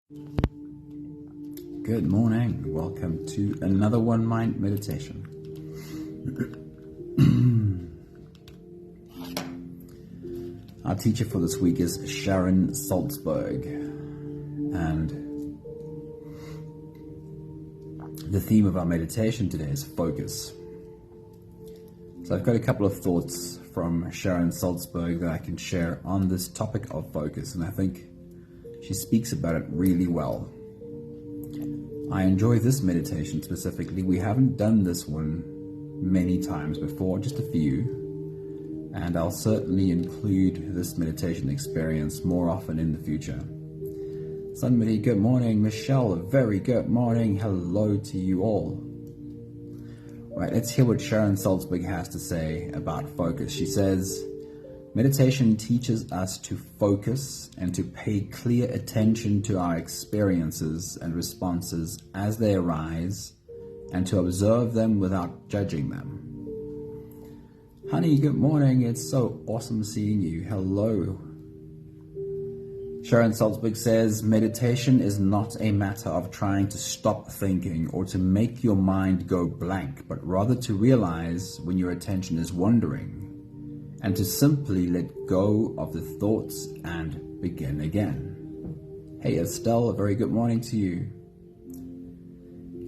Good morning. Welcome to another One Mind meditation. Our teacher for this week is Sharon Salzberg, and the theme of our meditation today is focus. So I've got a couple of thoughts from Sharon Salzberg that I can share on this topic of focus, and I think she speaks about it really well. I enjoy this meditation specifically. We haven't done this one many times before, just a few, and I'll certainly include this meditation experience more often in the future. Somebody, good morning. Michelle, a very good morning. Hello to you all. Right, let's hear what Sharon Salzberg has to say about focus. She says, meditation teaches us to focus and to pay clear attention to our experiences and responses as they arise, and to observe them without judging them. Honey, good morning. It's so awesome seeing you. Hello. Sharon Salzberg says, meditation is not a matter of trying to stop thinking or to make your mind go blank, but rather to realize when your attention is wandering, and to simply let go of the thoughts and begin again. Hey Estelle, a very good morning to you.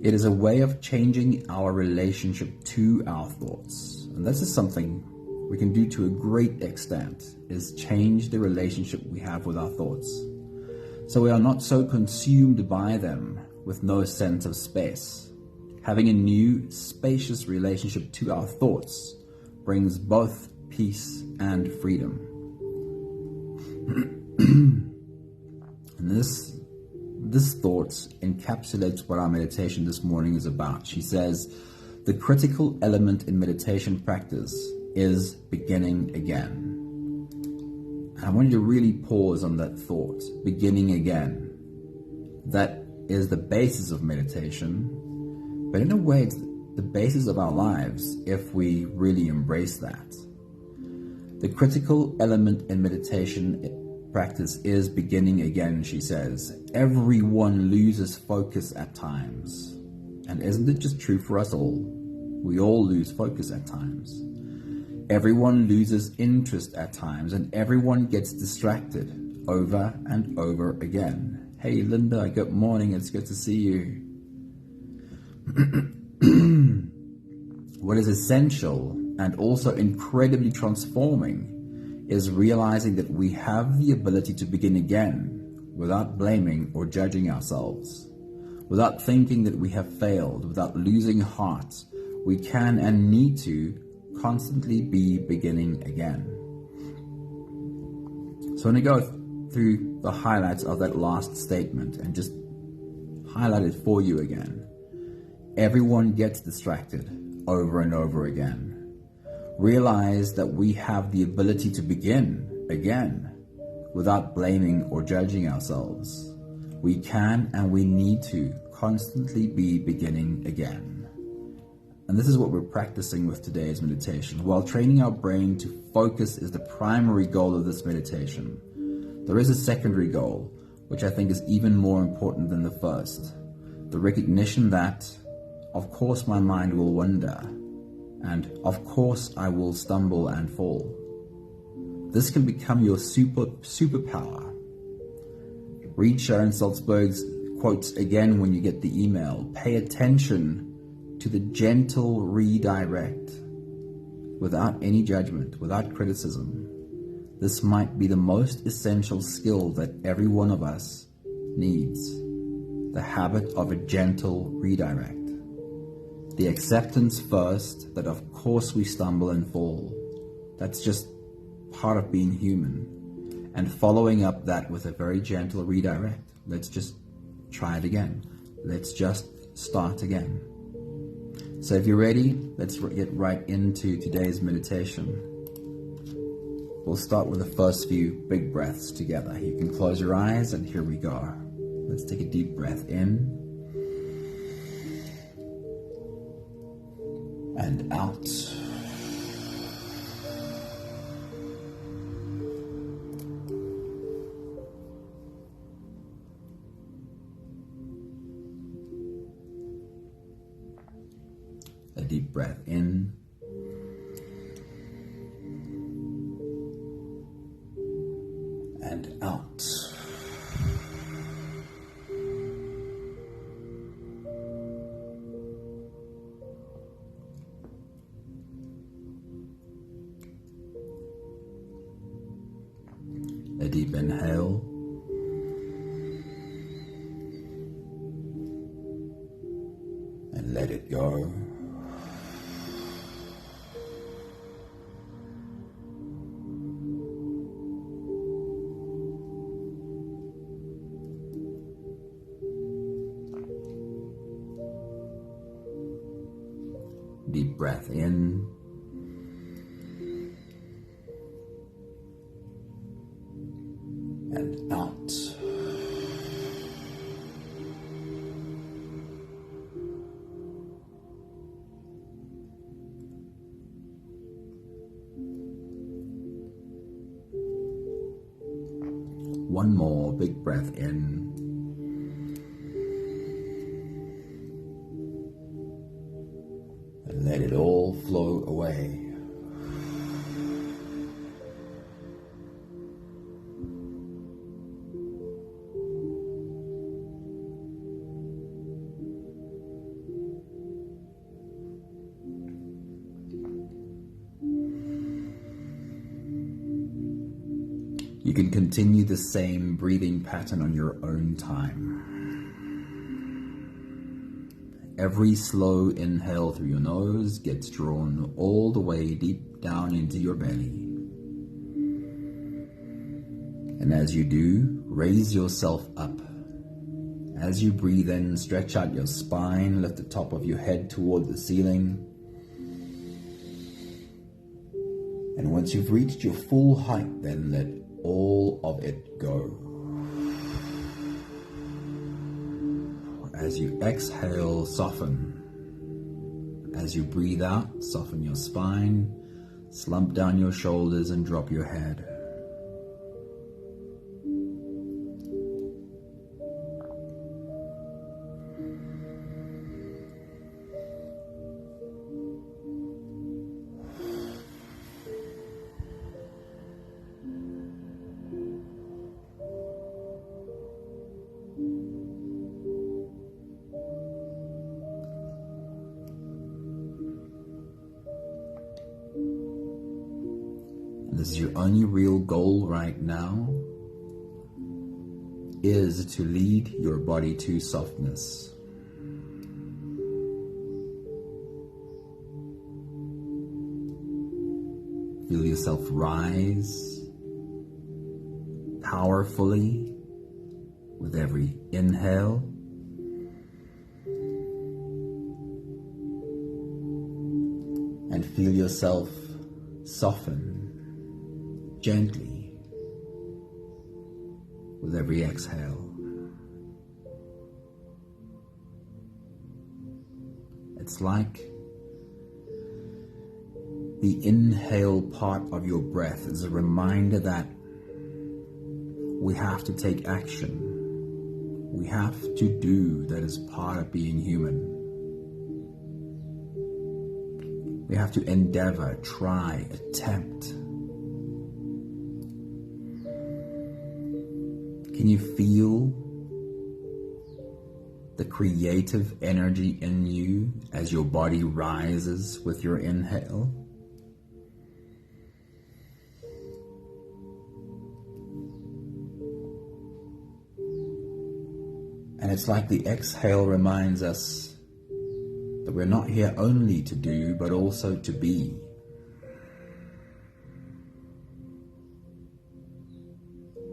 It is a way of changing our relationship to our thoughts. And this is something we can do to a great extent, is change the relationship we have with our thoughts. So we are not so consumed by them with no sense of space. Having a new, spacious relationship to our thoughts brings both peace and freedom. And this thought encapsulates what our meditation this morning is about. She says, the critical element in meditation practice is beginning again. And I want you to really pause on that thought, beginning again. That is the basis of meditation, but in a way it's the basis of our lives if we really embrace that. The critical element in meditation practice is beginning again, she says. Everyone loses focus at times. And isn't it just true for us all? We all lose focus at times. Everyone loses interest at times, and everyone gets distracted over and over again. Hey Linda, good morning. It's good to see you. What is essential and also incredibly transforming is realizing that we have the ability to begin again without blaming or judging ourselves, without thinking that we have failed, without losing heart. We can and need to constantly be beginning again. So I'm going to go through the highlights of that last statement and just highlight it for you again. Everyone gets distracted over and over again. Realize that we have the ability to begin again without blaming or judging ourselves. We can and we need to constantly be beginning again. And this is what we're practicing with today's meditation. While training our brain to focus is the primary goal of this meditation, there is a secondary goal, which I think is even more important than the first. The recognition that, of course, my mind will wander, and of course I will stumble and fall. This can become your superpower. Read Sharon Salzberg's quotes again when you get the email. Pay attention to the gentle redirect, without any judgment, without criticism. This might be the most essential skill that every one of us needs. The habit of a gentle redirect. The acceptance first that of course we stumble and fall. That's just part of being human. And following up that with a very gentle redirect. Let's just try it again. Let's just start again. So if you're ready, let's get right into today's meditation. We'll start with the first few big breaths together. You can close your eyes and here we go. Let's take a deep breath in and out. deep breath in. And out. A deep inhale. And let it go. Deep breath in. And out. One more big breath in. And let it all flow away. You can continue the same breathing pattern on your own time. Every slow inhale through your nose gets drawn all the way deep down into your belly. And as you do, raise yourself up. As you breathe in, stretch out your spine, lift the top of your head toward the ceiling. And once you've reached your full height, then let all of it go. As you exhale, soften. As you breathe out, soften your spine, slump down your shoulders and drop your head. This is your only real goal right now, is to lead your body to softness. Feel yourself rise powerfully with every inhale. And feel yourself soften gently with every exhale. It's like the inhale part of your breath is a reminder that we have to take action. We have to do that is part of being human. We have to endeavor, try, attempt. Can you feel the creative energy in you as your body rises with your inhale? And it's like the exhale reminds us that we're not here only to do, but also to be.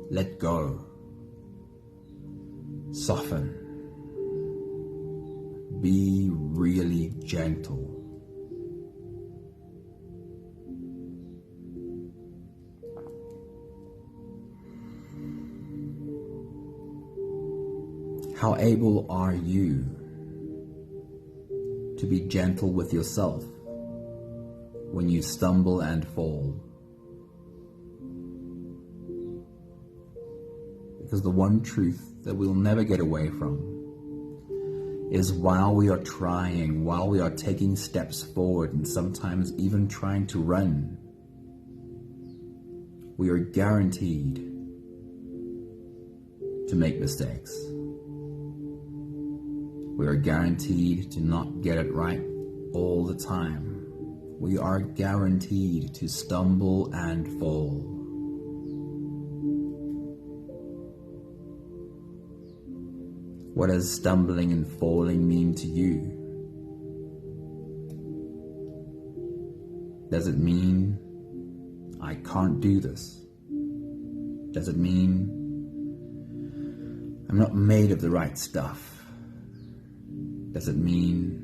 Let go. Soften. Be really gentle. How able are you to be gentle with yourself when you stumble and fall? Because the one truth that we'll never get away from is while we are trying, while we are taking steps forward and sometimes even trying to run, we are guaranteed to make mistakes. We are guaranteed to not get it right all the time. We are guaranteed to stumble and fall. What does stumbling and falling mean to you? Does it mean I can't do this? Does it mean I'm not made of the right stuff? Does it mean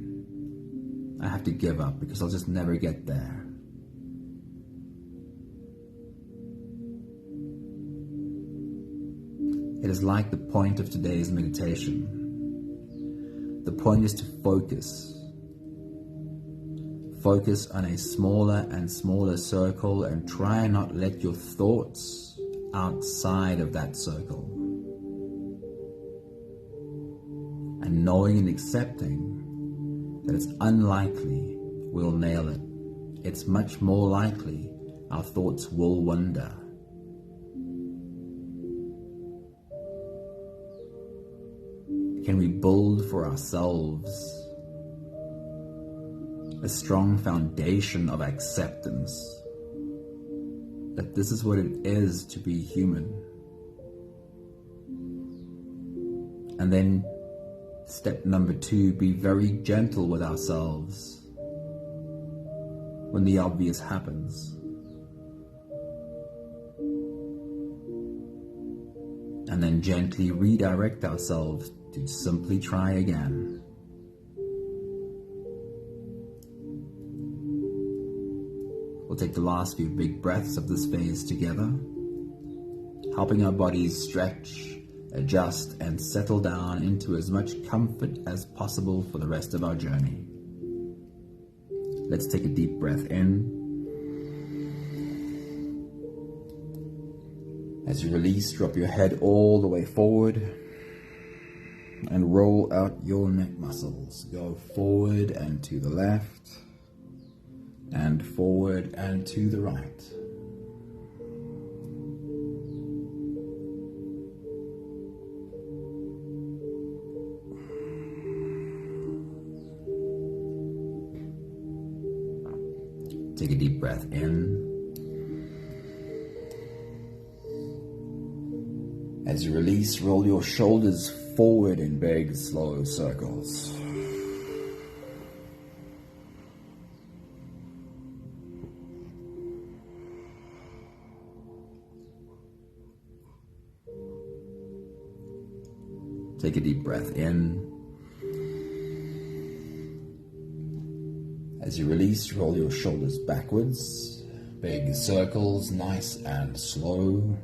I have to give up because I'll just never get there? It is like the point of today's meditation. The point is to focus. Focus on a smaller and smaller circle and try and not let your thoughts outside of that circle. And knowing and accepting that it's unlikely we'll nail it. It's much more likely our thoughts will wander. Can we build for ourselves a strong foundation of acceptance that this is what it is to be human? And then step number 2, be very gentle with ourselves when the obvious happens. And then gently redirect ourselves to simply try again. We'll take the last few big breaths of this phase together, helping our bodies stretch, adjust, and settle down into as much comfort as possible for the rest of our journey. Let's take a deep breath in. As you release, drop your head all the way forward and roll out your neck muscles. Go forward and to the left, and forward and to the right. Take a deep breath in. As you release, roll your shoulders forward in big, slow circles. Take a deep breath in. As you release, roll your shoulders backwards, big circles, nice and slow.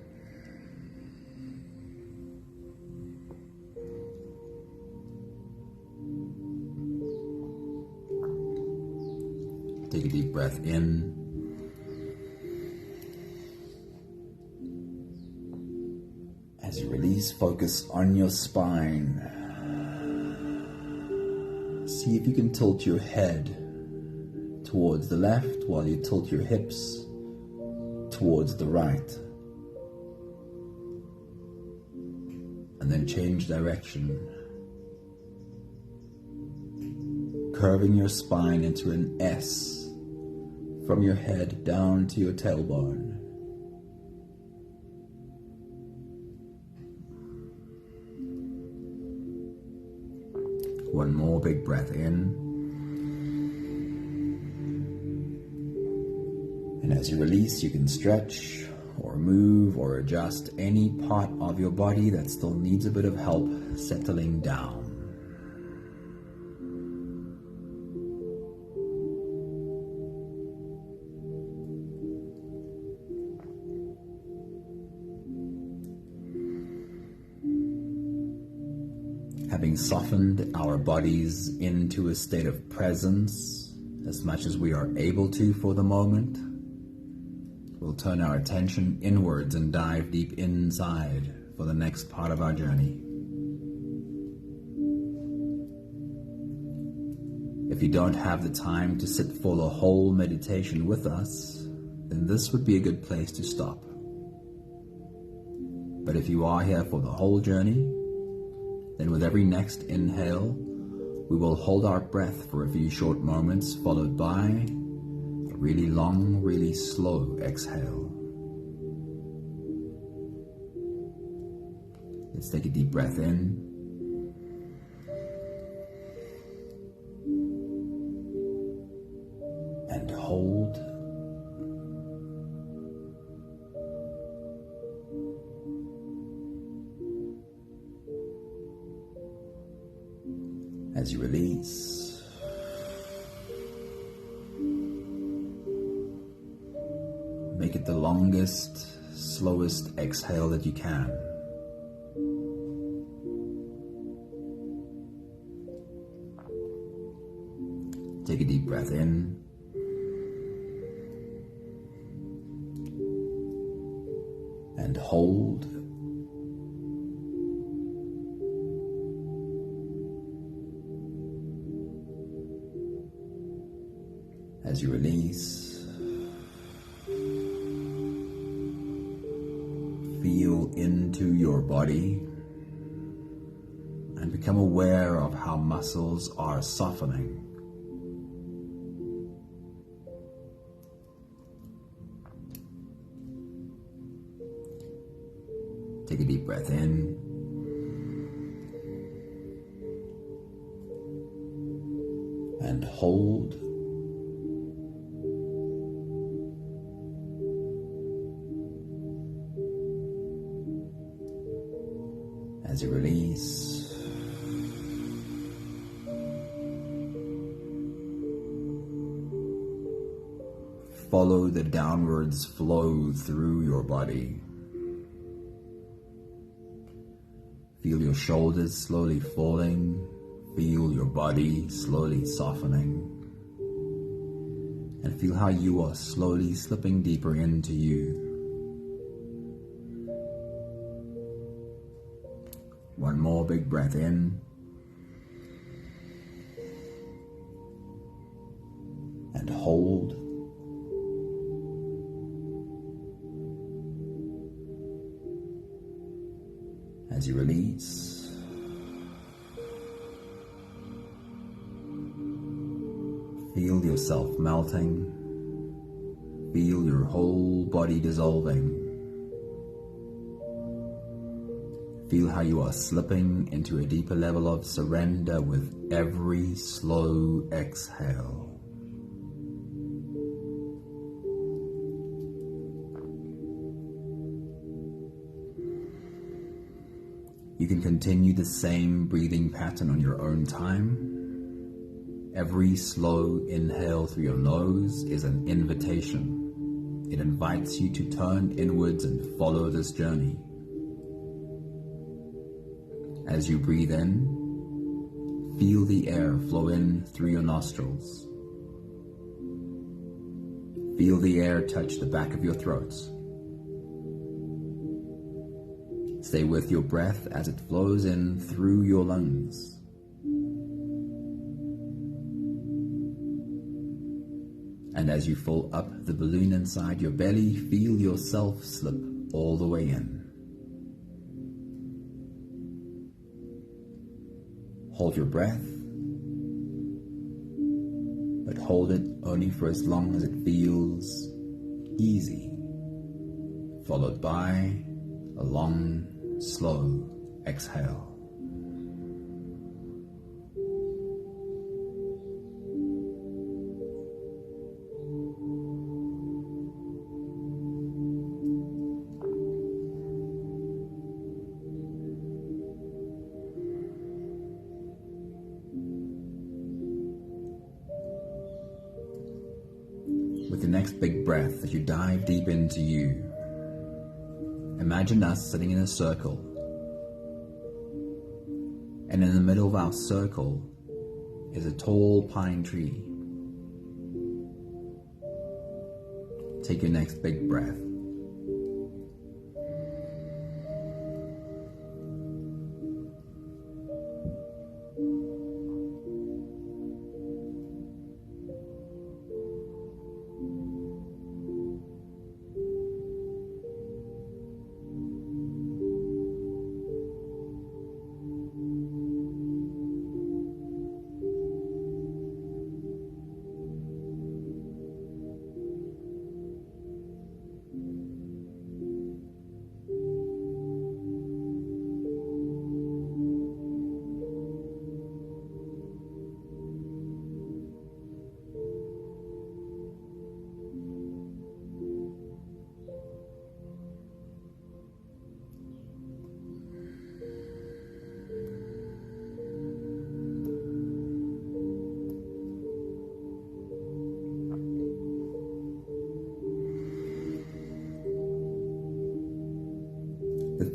Take a deep breath in. As you release, focus on your spine. See if you can tilt your head towards the left while you tilt your hips towards the right. And then change direction, curving your spine into an S from your head down to your tailbone. One more big breath in. And as you release, you can stretch or move or adjust any part of your body that still needs a bit of help settling down. Having softened our bodies into a state of presence as much as we are able to for the moment, we'll turn our attention inwards and dive deep inside for the next part of our journey. if you don't have the time to sit for the whole meditation with us, then this would be a good place to stop. But if you are here for the whole journey, then with every next inhale, we will hold our breath for a few short moments, followed by a really long, really slow exhale. Let's take a deep breath in. And hold. As you release. Make it the longest, slowest exhale that you can. Take a deep breath in. And hold. As you release, feel into your body and become aware of how muscles are softening. Take a deep breath in. And hold. As you release, follow the downwards flow through your body. Feel your shoulders slowly falling, feel your body slowly softening, and feel how you are slowly slipping deeper into you. One more big breath in. And hold. As you release, feel yourself melting. Feel your whole body dissolving. Feel how you are slipping into a deeper level of surrender with every slow exhale. You can continue the same breathing pattern on your own time. Every slow inhale through your nose is an invitation. It invites you to turn inwards and follow this journey. As you breathe in, feel the air flow in through your nostrils. Feel the air touch the back of your throat. Stay with your breath as it flows in through your lungs. And as you fill up the balloon inside your belly, feel yourself slip all the way in. Hold your breath, but hold it only for as long as it feels easy, followed by a long, slow exhale. With the next big breath, as you dive deep into you, imagine us sitting in a circle, and in the middle of our circle is a tall pine tree. Take your next big breath.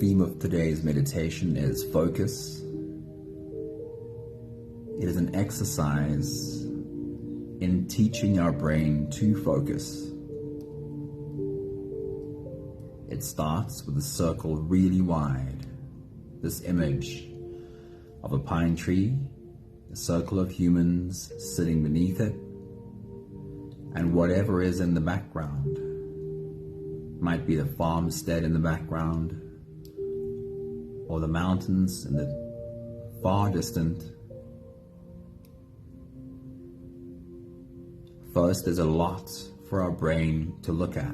theme of today's meditation is focus. It is an exercise in teaching our brain to focus. It starts with a circle really wide, this image of a pine tree, a circle of humans sitting beneath it, and whatever is in the background. Might be the farmstead in the background, or the mountains in the far distant. First, there's a lot for our brain to look at,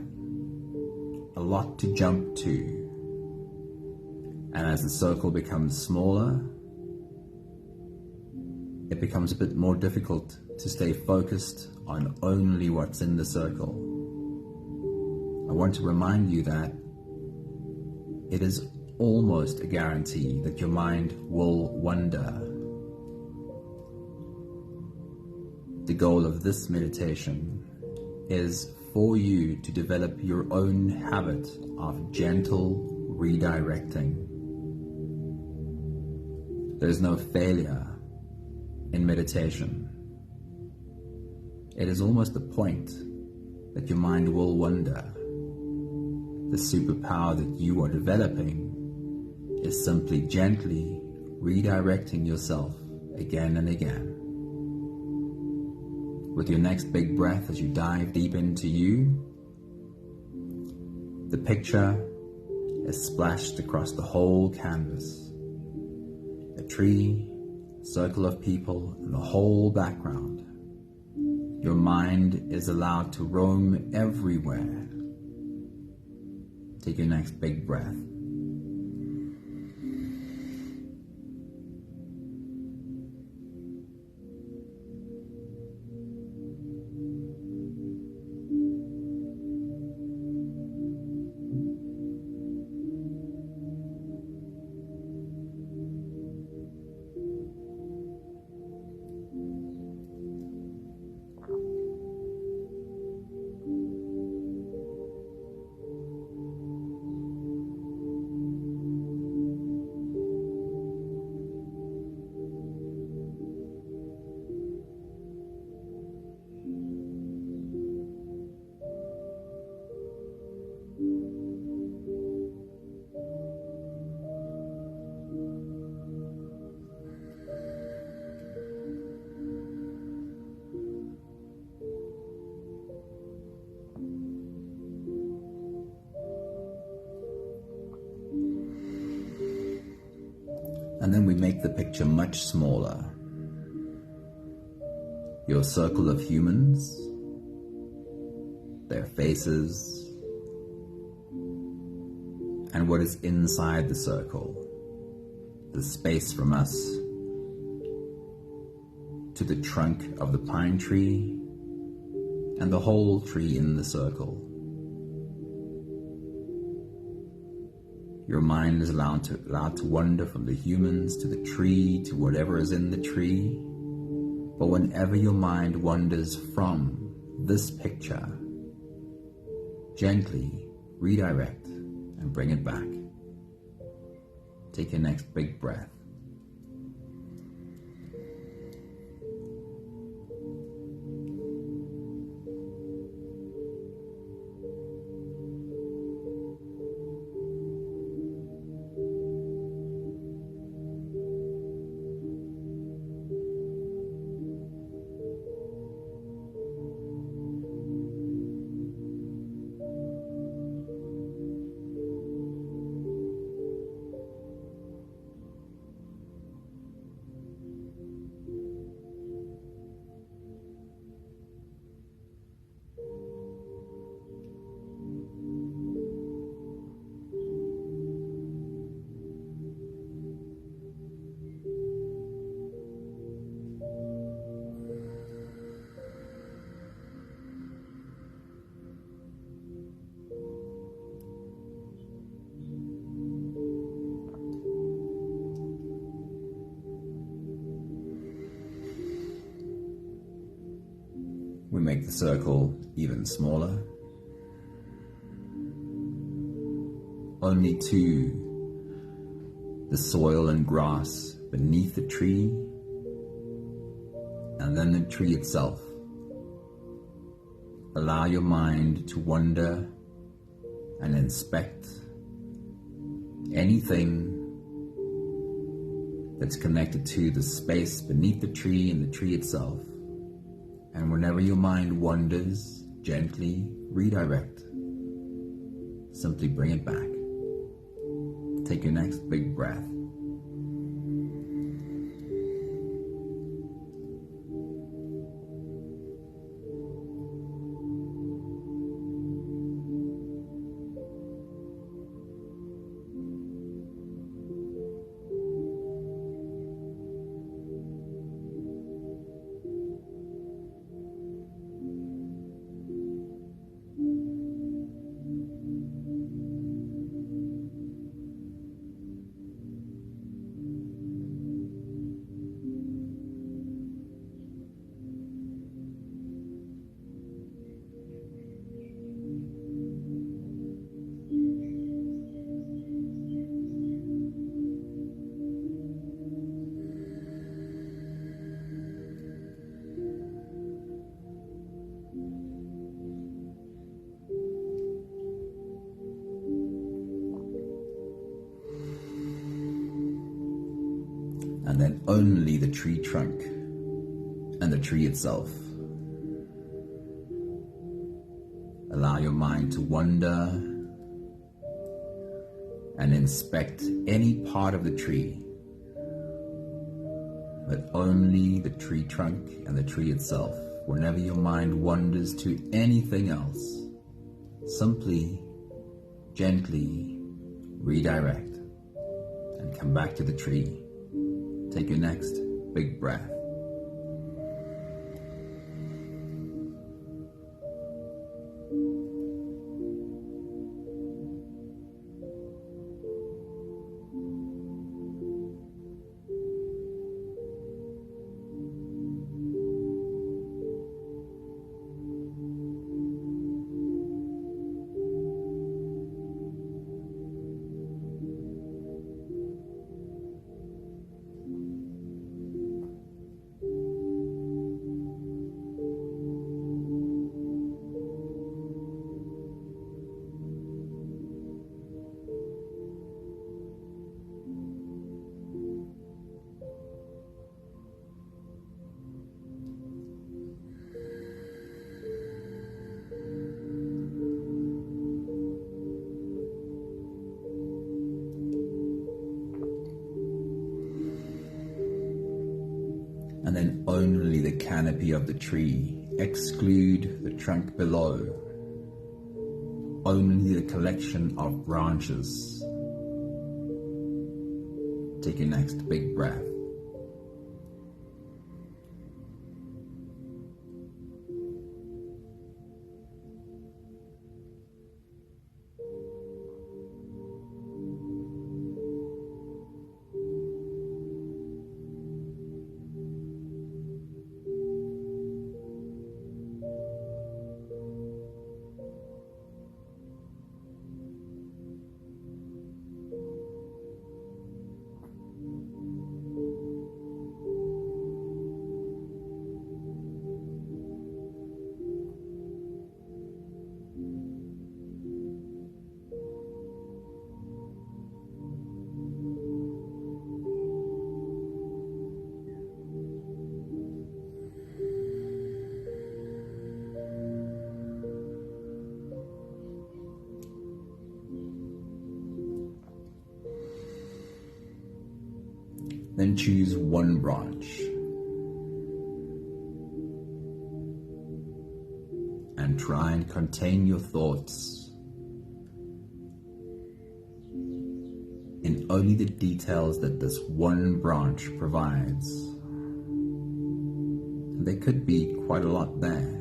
a lot to jump to. And as the circle becomes smaller, it becomes a bit more difficult to stay focused on only what's in the circle. I want to remind you that it is almost a guarantee that your mind will wander. The goal of this meditation is for you to develop your own habit of gentle redirecting. There's no failure in meditation. It is almost the point that your mind will wander. The superpower that you are developing is simply gently redirecting yourself again and again. With your next big breath as you dive deep into you, the picture is splashed across the whole canvas. A tree, a circle of people, and the whole background. Your mind is allowed to roam everywhere. Take your next big breath. And then we make the picture much smaller. Your circle of humans, their faces, and what is inside the circle, the space from us to the trunk of the pine tree and the whole tree in the circle. Your mind is allowed to wander from the humans to the tree to whatever is in the tree. But whenever your mind wanders from this picture, gently redirect and bring it back. Take your next big breath. We make the circle even smaller. Only two the soil and grass beneath the tree, and then the tree itself. Allow your mind to wander and inspect anything that's connected to the space beneath the tree and the tree itself. And whenever your mind wanders, gently redirect. Simply bring it back. Take your next big breath. And then only the tree trunk and the tree itself. Allow your mind to wander and inspect any part of the tree, but only the tree trunk and the tree itself. Whenever your mind wanders to anything else, simply, gently redirect and come back to the tree. Take your next big breath. And then only the canopy of the tree. Exclude the trunk below. Only the collection of branches. Take your next big breath. Then choose one branch and try and contain your thoughts in only the details that this one branch provides. There could be quite a lot there.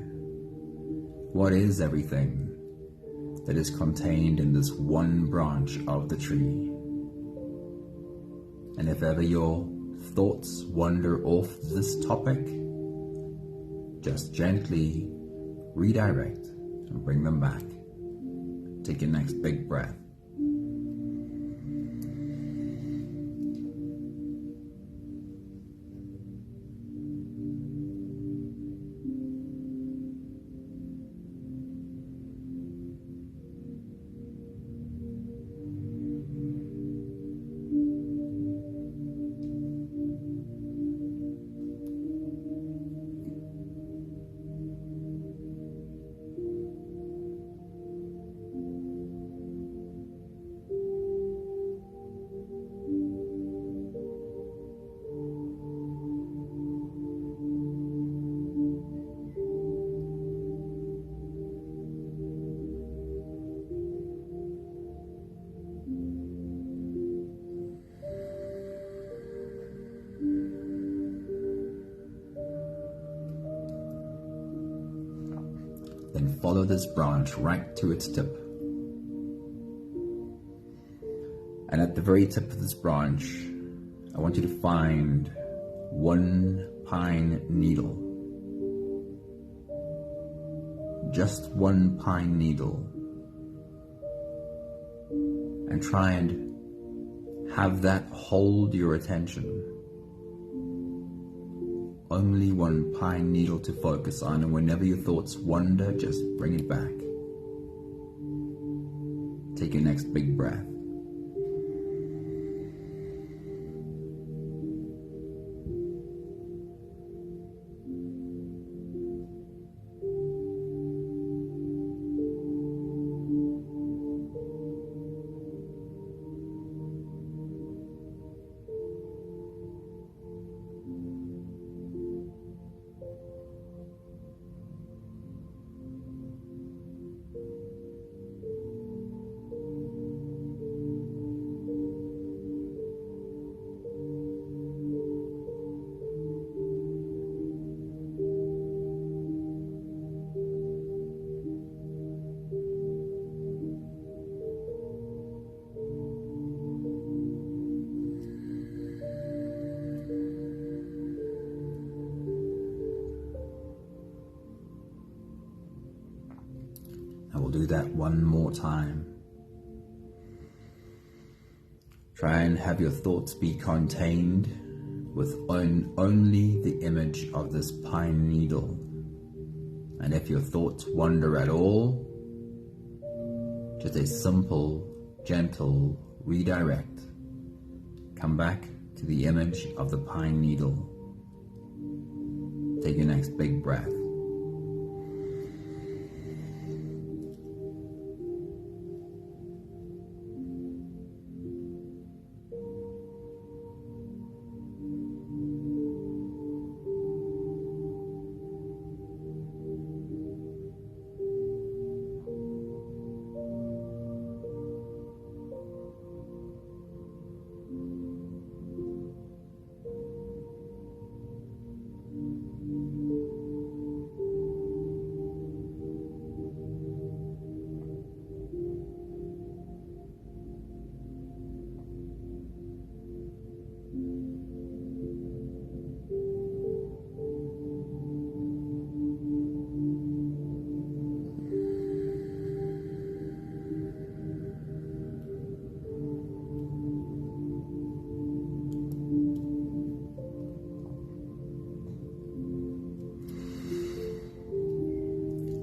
What is everything that is contained in this one branch of the tree? And if ever your thoughts wander off this topic, just gently redirect and bring them back. Take your next big breath. Then follow this branch right to its tip. And at the very tip of this branch, I want you to find one pine needle. Just one pine needle. And try and have that hold your attention. Only one pine needle to focus on, and whenever your thoughts wander, just bring it back. Take your next big breath. I will do that one more time. Try and have your thoughts be contained with only the image of this pine needle. And if your thoughts wander at all, just a simple, gentle redirect. Come back to the image of the pine needle. Take your next big breath.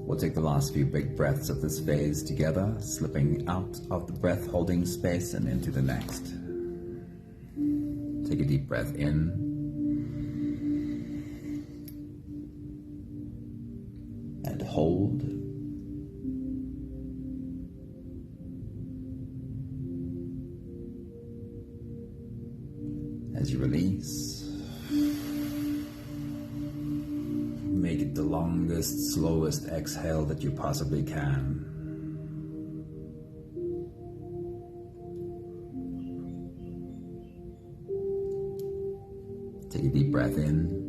We'll take the last few big breaths of this phase together, slipping out of the breath holding space and into the next. Take a deep breath in. And hold. As you release, make it the longest, slowest exhale that you possibly can. Take a deep breath in.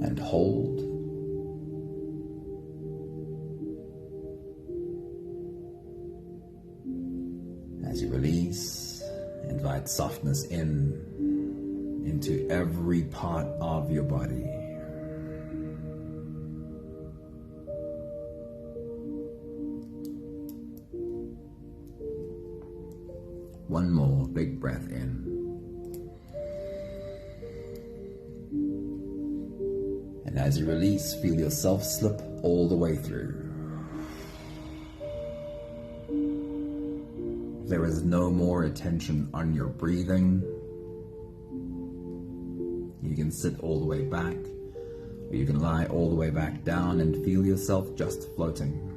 And hold. As you release, invite softness into every part of your body. One more big breath in. And as you release, feel yourself slip all the way through. There is no more attention on your breathing. You can sit all the way back, or you can lie all the way back down and feel yourself just floating.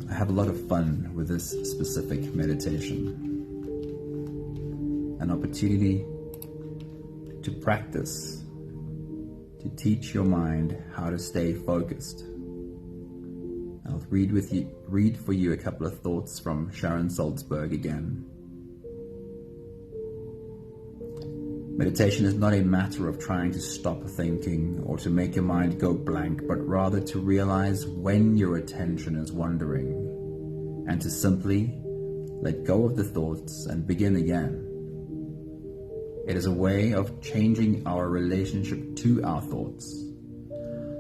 I have a lot of fun with this specific meditation. An opportunity to practice, to teach your mind how to stay focused. I'll read for you a couple of thoughts from Sharon Salzberg again. Meditation is not a matter of trying to stop thinking or to make your mind go blank, but rather to realize when your attention is wandering and to simply let go of the thoughts and begin again. It is a way of changing our relationship to our thoughts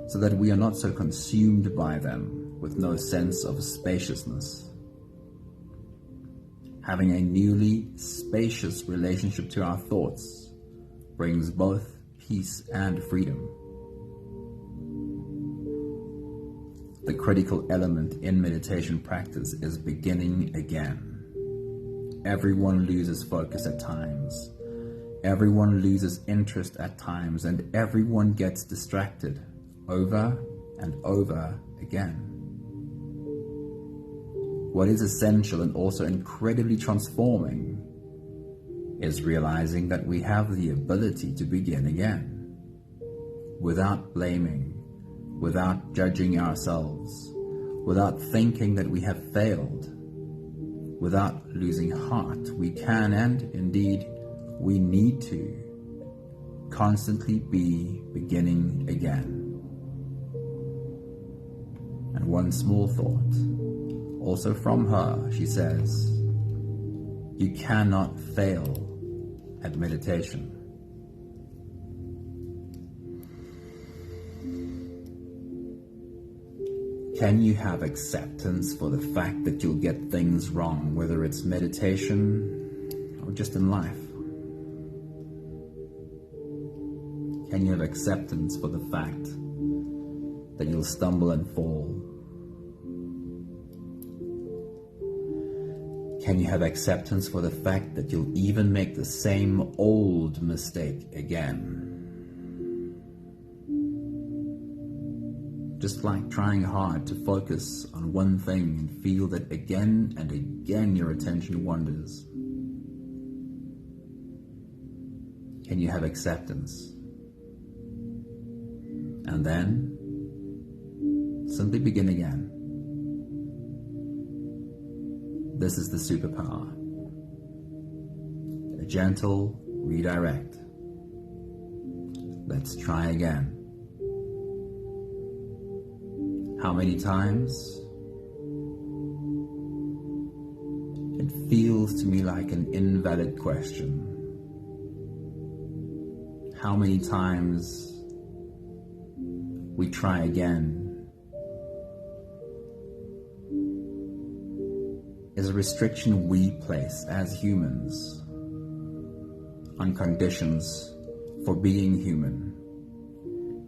so that we are not so consumed by them with no sense of spaciousness. Having a newly spacious relationship to our thoughts brings both peace and freedom. The critical element in meditation practice is beginning again. Everyone loses focus at times. Everyone loses interest at times, and everyone gets distracted over and over again. What is essential and also incredibly transforming is realizing that we have the ability to begin again, without blaming, without judging ourselves, without thinking that we have failed, without losing heart. We can, and indeed we need to, constantly be beginning again. And one small thought, also from her, she says, you cannot fail at meditation. Can you have acceptance for the fact that you'll get things wrong, whether it's meditation or just in life? Can you have acceptance for the fact that you'll stumble and fall? Can you have acceptance for the fact that you'll even make the same old mistake again? Just like trying hard to focus on one thing and feel that again and again your attention wanders. Can you have acceptance? And then simply begin again. This is the superpower. A gentle redirect. Let's try again. How many times? It feels to me like an invalid question. How many times we try again is a restriction we place as humans on conditions for being human.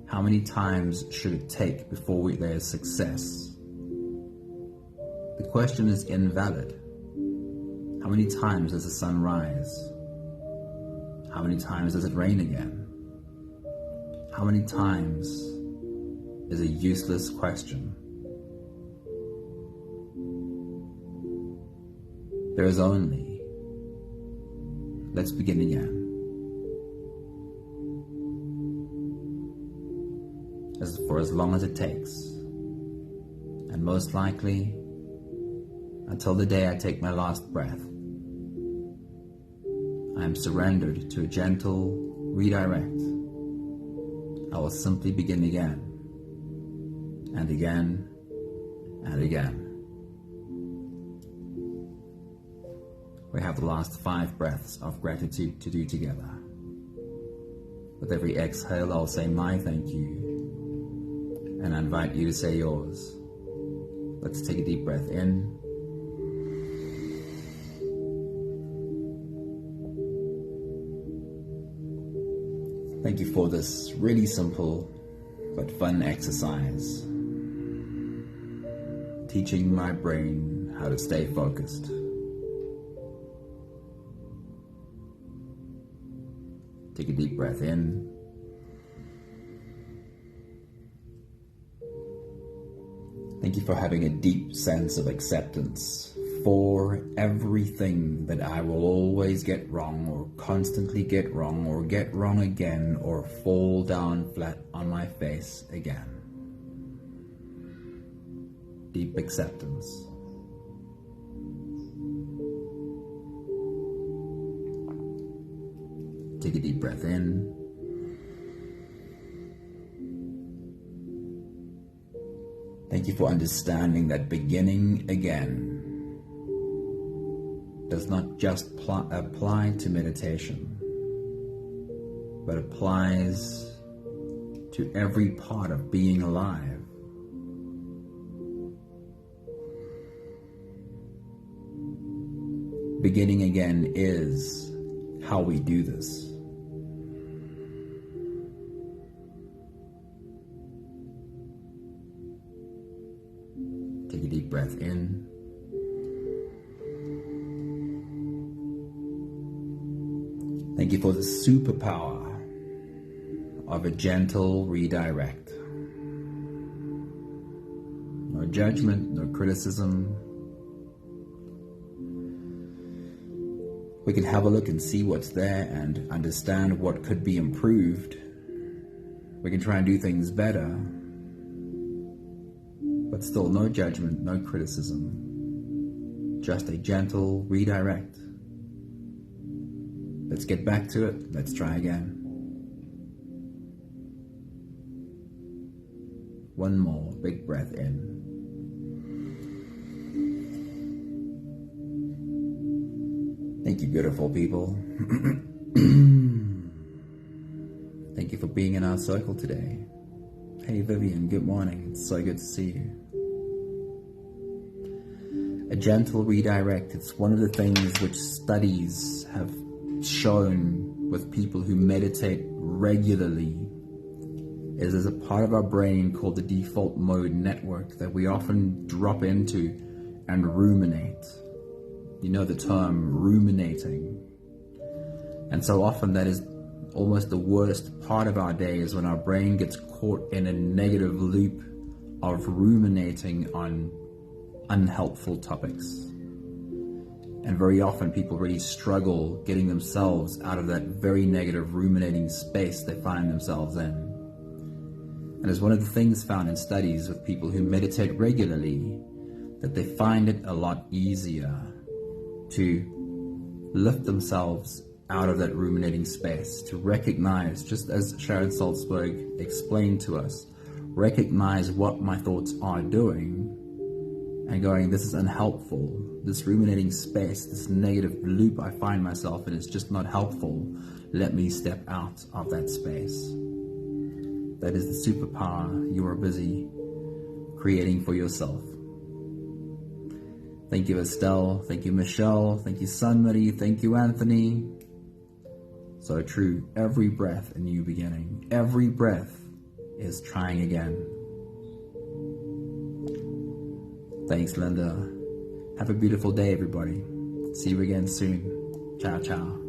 How many times should it take before there is success? The question is invalid. How many times does the sun rise? How many times does it rain again? How many times is a useless question. There is only, let's begin again. For as long as it takes, and most likely until the day I take my last breath, I am surrendered to a gentle redirect. I will simply begin again, and again, and again. We have the last 5 breaths of gratitude to do together. With every exhale, I'll say my thank you, and I invite you to say yours. Let's take a deep breath in. Thank you for this really simple but fun exercise, teaching my brain how to stay focused. Take a deep breath in. Thank you for having a deep sense of acceptance for everything that I will always get wrong, or constantly get wrong, or get wrong again, or fall down flat on my face again. deep acceptance. Take a deep breath in. Thank you for understanding that beginning again does not just apply to meditation, but applies to every part of being alive. Beginning again is how we do this. Take a deep breath in. Thank you for the superpower of a gentle redirect. No judgment, no criticism. We can have a look and see what's there and understand what could be improved. We can try and do things better, but still no judgment, no criticism. Just a gentle redirect. Let's get back to it. Let's try again. One more big breath in. Thank you, beautiful people. Thank you for being in our circle today. Hey, Vivian, good morning. It's so good to see you. A gentle redirect. It's one of the things which studies have shown with people who meditate regularly is there's a part of our brain called the default mode network that we often drop into and ruminate. You know the term ruminating. And so often that is almost the worst part of our day, is when our brain gets caught in a negative loop of ruminating on unhelpful topics. And very often people really struggle getting themselves out of that very negative ruminating space they find themselves in. And it's one of the things found in studies with people who meditate regularly, that they find it a lot easier to lift themselves out of that ruminating space, to recognize, just as Sharon Salzberg explained to us, recognize what my thoughts are doing and going, this is unhelpful. This ruminating space, this negative loop I find myself in is just not helpful. Let me step out of that space. That is the superpower you are busy creating for yourself. Thank you, Estelle. Thank you, Michelle. Thank you, Sunmary. Thank you, Anthony. So true. Every breath, a new beginning. Every breath is trying again. Thanks, Linda. Have a beautiful day, everybody. See you again soon. Ciao, ciao.